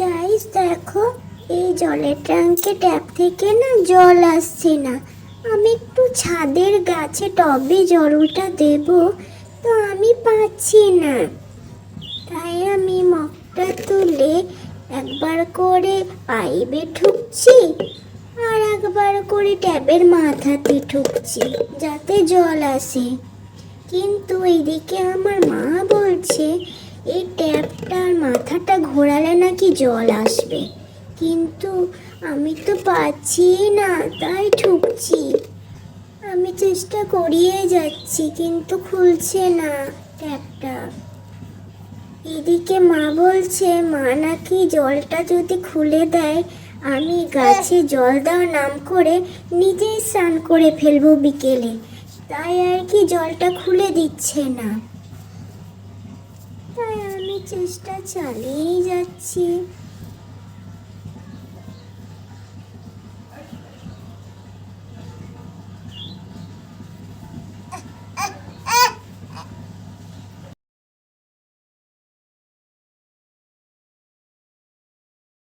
Guys দেখো, এই জলের ট্যাঙ্কে ট্যাপ থেকে না জল আসছে না। আমি একটু ছাদের গাছে টবে জলটা দেব, তো আমি পাচ্ছি না। তাই আমি মগটা তুলে একবার করে পাইপে ঠুকছি আর একবার করে ট্যাপের মাথাতে ঠুকছি যাতে জল আসে। কিন্তু এইদিকে আমার মা বলছে এই ট্যাপটার মাথাটা ঘোরালে নাকি জল আসবে, কিন্তু আমি তো পাচ্ছি না, তাই ঠুকছি। আমি চেষ্টা করিয়ে যাচ্ছি কিন্তু খুলছে না ট্যাপটা। এদিকে মা বলছে মা নাকি জলটা যদি খুলে দেয় আমি গাছে জল দেওয়ার নাম করে নিজেই স্নান করে ফেলবো বিকেলে, তাই আর কি জলটা খুলে দিচ্ছে না। তাই আমি চেষ্টা চালিয়েই যাচ্ছি।